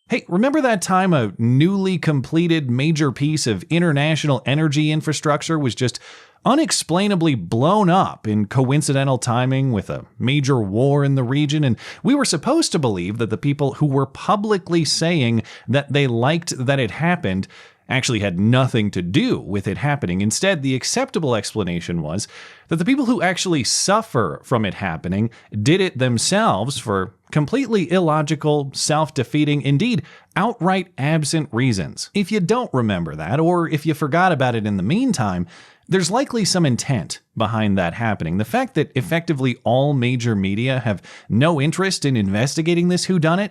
Hey, remember that time a newly completed major piece of international energy infrastructure was just unexplainably blown up in coincidental timing with a major war in the region? And we were supposed to believe that the people who were publicly saying that they liked that it happened actually had nothing to do with it happening. Instead, the acceptable explanation was that the people who actually suffer from it happening did it themselves for completely illogical, self-defeating, indeed outright absent reasons. If you don't remember that, or if you forgot about it in the meantime, there's likely some intent behind that happening. The fact that effectively all major media have no interest in investigating this whodunit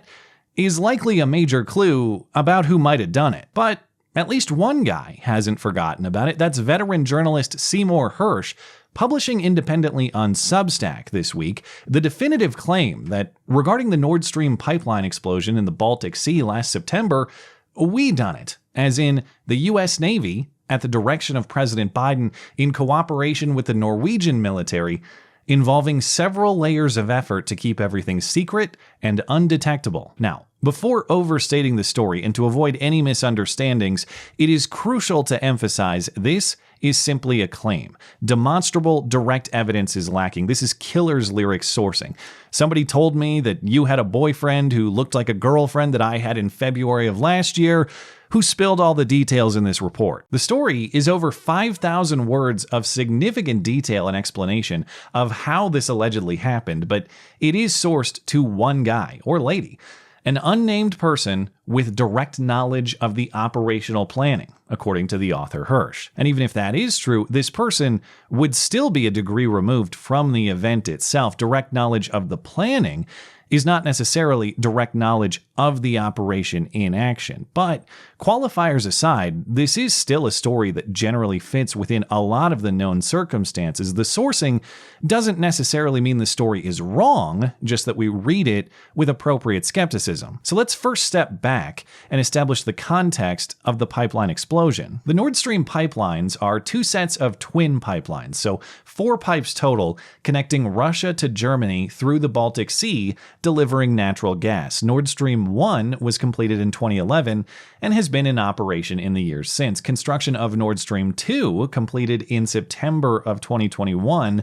is likely a major clue about who might have done it. But at least one guy hasn't forgotten about it. That's veteran journalist Seymour Hersh, publishing independently on Substack this week the definitive claim that regarding the Nord Stream pipeline explosion in the Baltic Sea last September, we done it, as in the US Navy, at the direction of President Biden, in cooperation with the Norwegian military, involving several layers of effort to keep everything secret and undetectable. Now, before overstating the story and to avoid any misunderstandings, it is crucial to emphasize this is simply a claim. Demonstrable, direct evidence is lacking. This is killer's lyrics sourcing. Somebody told me that you had a boyfriend who looked like a girlfriend that I had in February of last year, who spilled all the details in this report. The story is over 5,000 words of significant detail and explanation of how this allegedly happened, but it is sourced to one guy or lady, an unnamed person with direct knowledge of the operational planning, according to the author Hersh. And even if that is true, this person would still be a degree removed from the event itself. Direct knowledge of the planning is not necessarily direct knowledge of the operation in action. But qualifiers aside, this is still a story that generally fits within a lot of the known circumstances. The sourcing doesn't necessarily mean the story is wrong, just that we read it with appropriate skepticism. So let's first step back and establish the context of the pipeline explosion. The Nord Stream pipelines are two sets of twin pipelines, so 4 pipes total connecting Russia to Germany through the Baltic Sea, delivering natural gas. Nord Stream 1 was completed in 2011 and has been in operation in the years since. Construction of Nord Stream 2 completed in September of 2021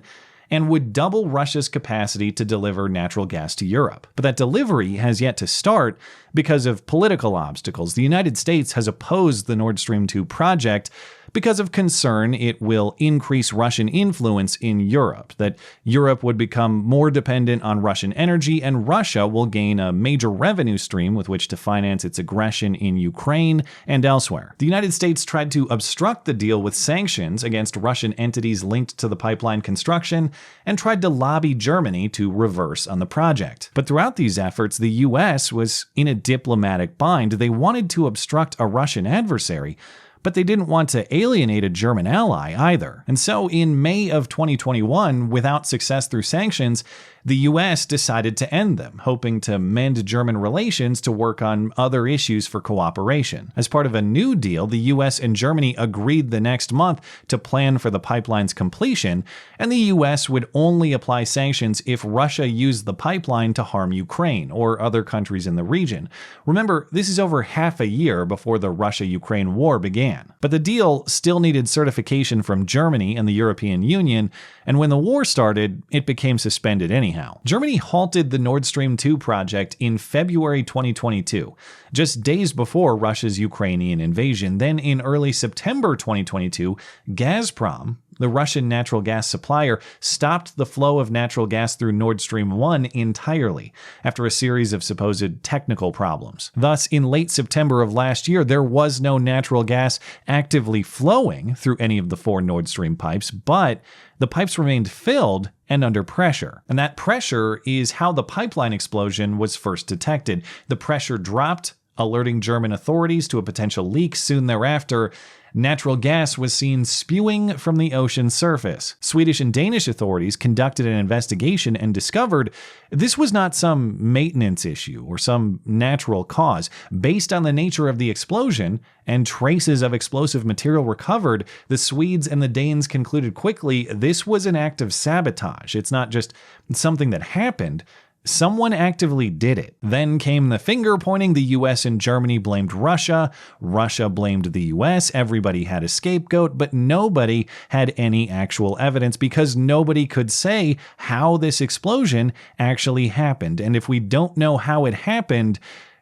and would double Russia's capacity to deliver natural gas to Europe. But that delivery has yet to start because of political obstacles. The United States has opposed the Nord Stream 2 project because of concern it will increase Russian influence in Europe, that Europe would become more dependent on Russian energy, and Russia will gain a major revenue stream with which to finance its aggression in Ukraine and elsewhere. The United States tried to obstruct the deal with sanctions against Russian entities linked to the pipeline construction and tried to lobby Germany to reverse on the project. But throughout these efforts, the US was in a diplomatic bind. They wanted to obstruct a Russian adversary, but they didn't want to alienate a German ally either. And so in May of 2021, without success through sanctions, the US decided to end them, hoping to mend German relations to work on other issues for cooperation. As part of a new deal, the US and Germany agreed the next month to plan for the pipeline's completion, and the US would only apply sanctions if Russia used the pipeline to harm Ukraine or other countries in the region. Remember, this is over half a year before the Russia-Ukraine war began. But the deal still needed certification from Germany and the European Union, and when the war started, it became suspended anyhow. Germany halted the Nord Stream 2 project in February 2022, just days before Russia's Ukrainian invasion. Then in early September 2022, Gazprom, the Russian natural gas supplier, stopped the flow of natural gas through Nord Stream 1 entirely after a series of supposed technical problems. Thus, in late September of last year, there was no natural gas actively flowing through any of the 4 Nord Stream pipes, but the pipes remained filled and under pressure. And that pressure is how the pipeline explosion was first detected. The pressure dropped, alerting German authorities to a potential leak. Soon thereafter, natural gas was seen spewing from the ocean's surface. Swedish and Danish authorities conducted an investigation and discovered this was not some maintenance issue or some natural cause. Based on the nature of the explosion and traces of explosive material recovered, the Swedes and the Danes concluded quickly this was an act of sabotage. It's not just something that happened. Someone actively did it. Then came the finger pointing. The US and Germany blamed Russia. Russia blamed the US. Everybody had a scapegoat, but nobody had any actual evidence because nobody could say how this explosion actually happened. And if we don't know how it happened,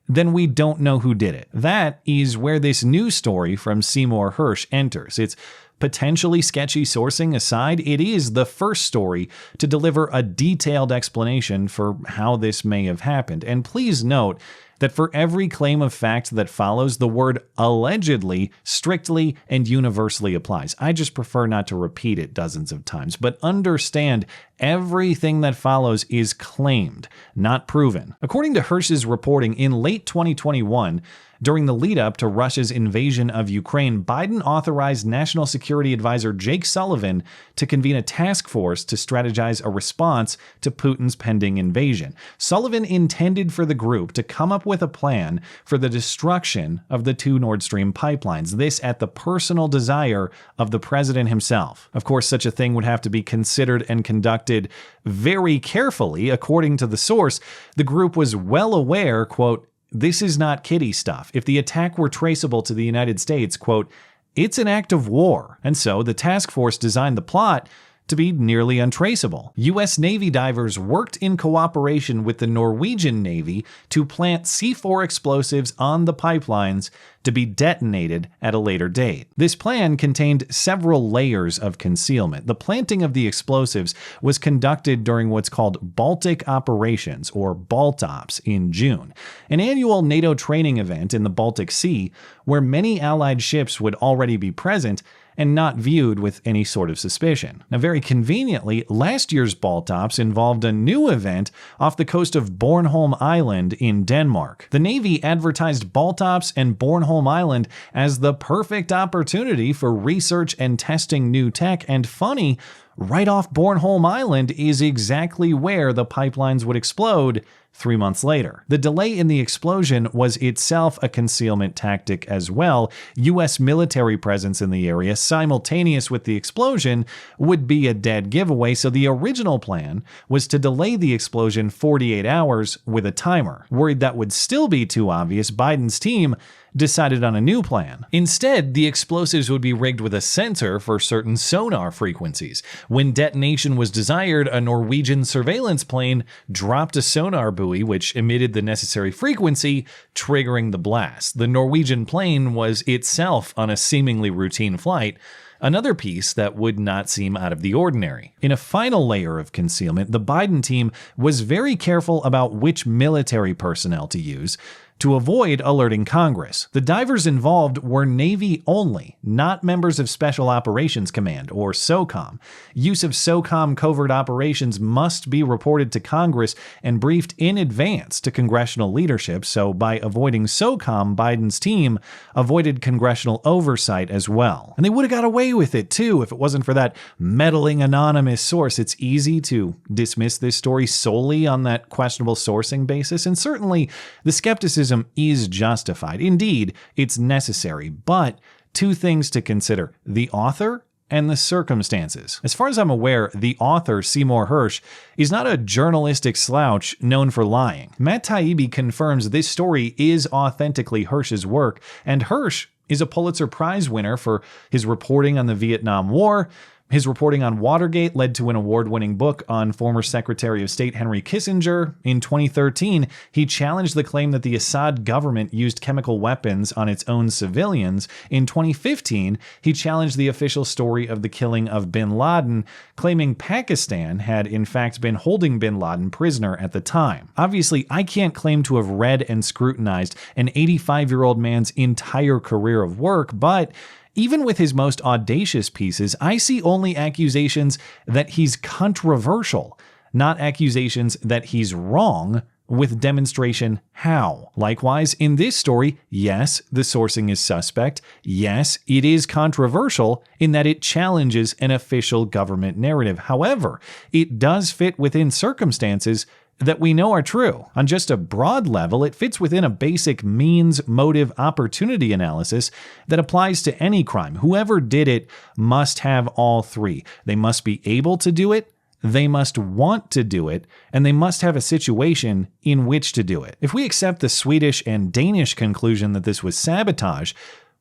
then we don't know who did it. That is where this news story from Seymour Hersh enters. It's potentially sketchy sourcing aside, it is the first story to deliver a detailed explanation for how this may have happened. And please note that for every claim of fact that follows, the word allegedly strictly and universally applies. I just prefer not to repeat it dozens of times, but understand everything that follows is claimed, not proven. According to Hersh's reporting, in late 2021, during the lead-up to Russia's invasion of Ukraine, Biden authorized National Security Advisor Jake Sullivan to convene a task force to strategize a response to Putin's pending invasion. Sullivan intended for the group to come up with a plan for the destruction of the 2 Nord Stream pipelines, this at the personal desire of the president himself. Of course, such a thing would have to be considered and conducted very carefully. According to the source, the group was well aware, quote, "This is not kiddie stuff. If the attack were traceable to the United States, quote, it's an act of war." And so the task force designed the plot to be nearly untraceable. U.S. Navy divers worked in cooperation with the Norwegian Navy to plant C4 explosives on the pipelines to be detonated at a later date. This plan contained several layers of concealment. The planting of the explosives was conducted during what's called Baltic Operations, or BALTOPS, in June, an annual NATO training event in the Baltic Sea where many Allied ships would already be present and not viewed with any sort of suspicion. Now, very conveniently, last year's BALTOPS involved a new event off the coast of Bornholm Island in Denmark. The Navy advertised BALTOPS and Bornholm Island as the perfect opportunity for research and testing new tech, and funny, right off Bornholm Island is exactly where the pipelines would explode 3 months later. The delay in the explosion was itself a concealment tactic as well. U.S. military presence in the area simultaneous with the explosion would be a dead giveaway, so the original plan was to delay the explosion 48 hours with a timer. Worried that would still be too obvious, Biden's team decided on a new plan. Instead, the explosives would be rigged with a sensor for certain sonar frequencies. When detonation was desired, a Norwegian surveillance plane dropped a sonar buoy which emitted the necessary frequency, triggering the blast. The Norwegian plane was itself on a seemingly routine flight, another piece that would not seem out of the ordinary. In a final layer of concealment, the Biden team was very careful about which military personnel to use to avoid alerting Congress. The divers involved were Navy only, not members of Special Operations Command, or SOCOM. Use of SOCOM covert operations must be reported to Congress and briefed in advance to congressional leadership, so by avoiding SOCOM, Biden's team avoided congressional oversight as well. And they would have got away with it too if it wasn't for that meddling anonymous source. It's easy to dismiss this story solely on that questionable sourcing basis, and certainly the skepticism is justified. Indeed, it's necessary, but 2 things to consider: the author and the circumstances. As far as I'm aware, the author, Seymour Hersh, is not a journalistic slouch known for lying. Matt Taibbi confirms this story is authentically Hersh's work, and Hersh is a Pulitzer Prize winner for his reporting on the Vietnam War. His reporting on Watergate led to an award-winning book on former Secretary of State Henry Kissinger. In 2013, he challenged the claim that the Assad government used chemical weapons on its own civilians. In 2015, he challenged the official story of the killing of bin Laden, claiming Pakistan had in fact been holding bin Laden prisoner at the time. Obviously, I can't claim to have read and scrutinized an 85-year-old man's entire career of work, but even with his most audacious pieces, I see only accusations that he's controversial, not accusations that he's wrong, with demonstration how. Likewise, in this story, yes, the sourcing is suspect. Yes, it is controversial in that it challenges an official government narrative. However, it does fit within circumstances that we know are true. On just a broad level, it fits within a basic means, motive, opportunity analysis that applies to any crime. Whoever did it must have all 3. They must be able to do it, they must want to do it, and they must have a situation in which to do it. If we accept the Swedish and Danish conclusion that this was sabotage,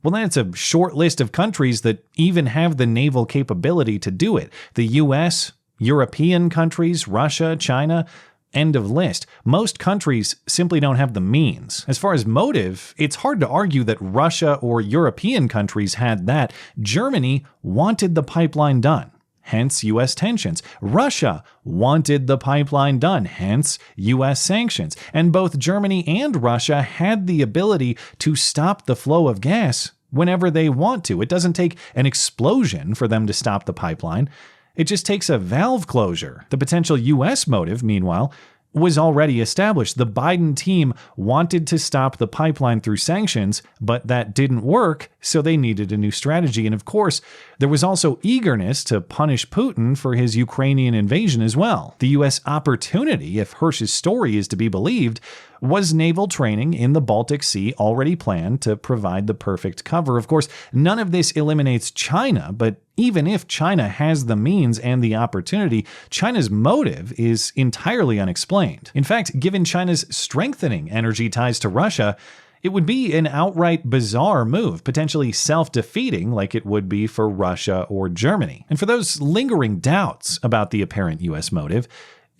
well, then it's a short list of countries that even have the naval capability to do it. The US, European countries, Russia, China, end of list. Most countries simply don't have the means. As far as motive, it's hard to argue that Russia or European countries had that. Germany wanted the pipeline done, hence US tensions. Russia wanted the pipeline done, hence US sanctions. And both Germany and Russia had the ability to stop the flow of gas whenever they want to. It doesn't take an explosion for them to stop the pipeline. It just takes a valve closure. The potential US motive, meanwhile, was already established. The Biden team wanted to stop the pipeline through sanctions, but that didn't work, so they needed a new strategy. And of course, there was also eagerness to punish Putin for his Ukrainian invasion as well. The US opportunity, if Hersh's story is to be believed, was naval training in the Baltic Sea already planned to provide the perfect cover. Of course, none of this eliminates China, but even if China has the means and the opportunity, China's motive is entirely unexplained. In fact, given China's strengthening energy ties to Russia, it would be an outright bizarre move, potentially self-defeating like it would be for Russia or Germany. And for those lingering doubts about the apparent US motive,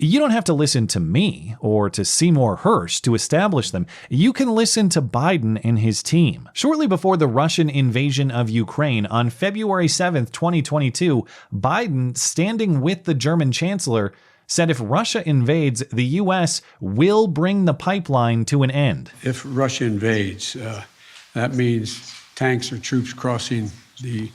you don't have to listen to me or to Seymour Hersh to establish them. You can listen to Biden and his team. Shortly before the Russian invasion of Ukraine on February 7th, 2022, Biden, standing with the German chancellor, said if Russia invades, the U.S. will bring the pipeline to an end. If Russia invades, that means tanks or troops crossing the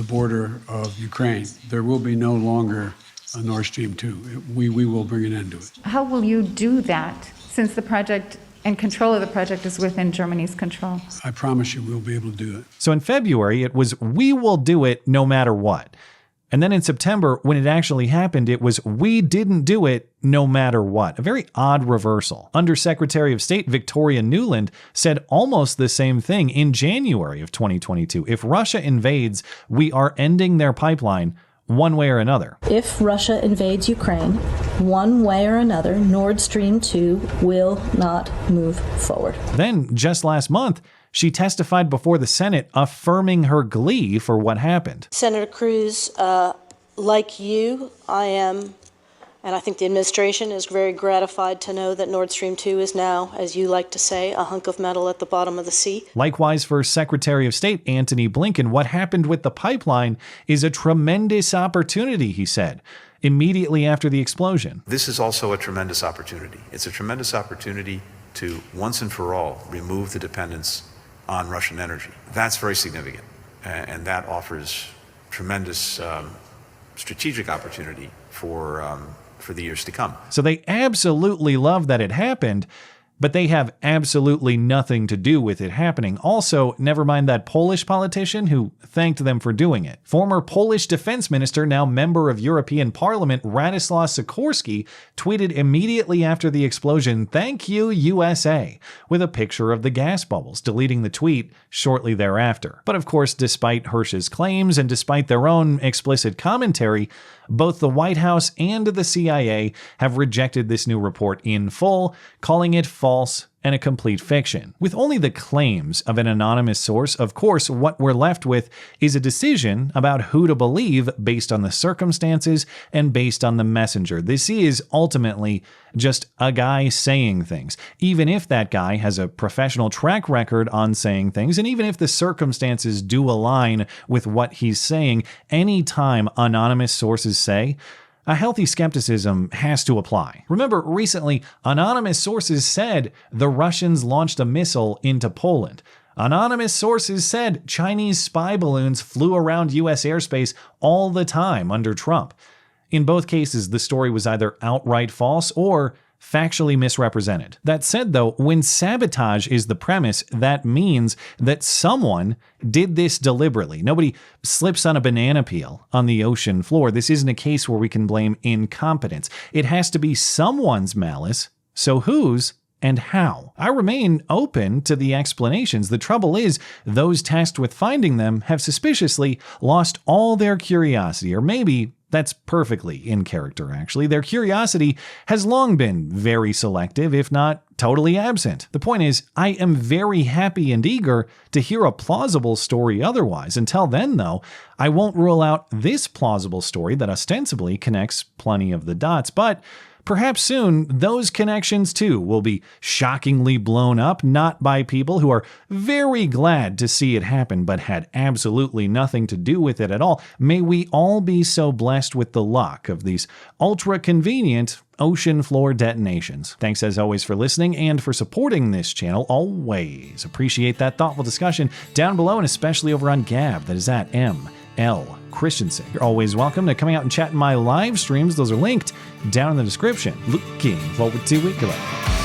border of Ukraine. There will be no longer a Nord Stream 2. We will bring an end to it. How will you do that, since the project and control of the project is within Germany's control? I promise you we'll be able to do it. So in February, it was, we will do it no matter what. And then in September, when it actually happened, it was, we didn't do it no matter what. A very odd reversal. Undersecretary of State Victoria Nuland said almost the same thing in January of 2022. If Russia invades, we are ending their pipeline one way or another. If Russia invades Ukraine, one way or another, Nord Stream 2 will not move forward. Then, just last month, she testified before the Senate affirming her glee for what happened. Senator Cruz, like you, I am, and I think the administration is very gratified to know that Nord Stream 2 is now, as you like to say, a hunk of metal at the bottom of the sea. Likewise for Secretary of State Antony Blinken, what happened with the pipeline is a tremendous opportunity, he said, immediately after the explosion. This is also a tremendous opportunity. It's a tremendous opportunity to, once and for all, remove the dependence on Russian energy. That's very significant, and that offers tremendous strategic opportunity for the years to come. So they absolutely love that it happened, but they have absolutely nothing to do with it happening. Also, never mind that Polish politician who thanked them for doing it. Former Polish defense minister, now member of European Parliament, Radoslaw Sikorski, tweeted immediately after the explosion, "Thank you, USA," with a picture of the gas bubbles, deleting the tweet shortly thereafter. But of course, despite Hersh's claims and despite their own explicit commentary, both the White House and the CIA have rejected this new report in full, calling it false and a complete fiction. With only the claims of an anonymous source, of course, what we're left with is a decision about who to believe based on the circumstances and based on the messenger. This is ultimately just a guy saying things, even if that guy has a professional track record on saying things, and even if the circumstances do align with what he's saying. Anytime anonymous sources say, a healthy skepticism has to apply. Remember, recently, anonymous sources said the Russians launched a missile into Poland. Anonymous sources said Chinese spy balloons flew around U.S. airspace all the time under Trump. In both cases, the story was either outright false or factually misrepresented. That said, though, when sabotage is the premise, that means that someone did this deliberately. Nobody slips on a banana peel on the ocean floor. This isn't a case where we can blame incompetence. It has to be someone's malice. So whose and how? I remain open to the explanations. The trouble is, those tasked with finding them have suspiciously lost all their curiosity, or maybe That's perfectly in character, actually. Their curiosity has long been very selective, if not totally absent. The point is, I am very happy and eager to hear a plausible story otherwise. Until then, though, I won't rule out this plausible story that ostensibly connects plenty of the dots, but perhaps soon, those connections too will be shockingly blown up, not by people who are very glad to see it happen but had absolutely nothing to do with it at all. May we all be so blessed with the luck of these ultra-convenient ocean floor detonations. Thanks as always for listening and for supporting this channel. Always appreciate that thoughtful discussion down below and especially over on Gab. That is at ML Christiansen. You're always welcome to coming out and chat in my live streams. Those are linked down in the description. Looking forward to it. Good luck.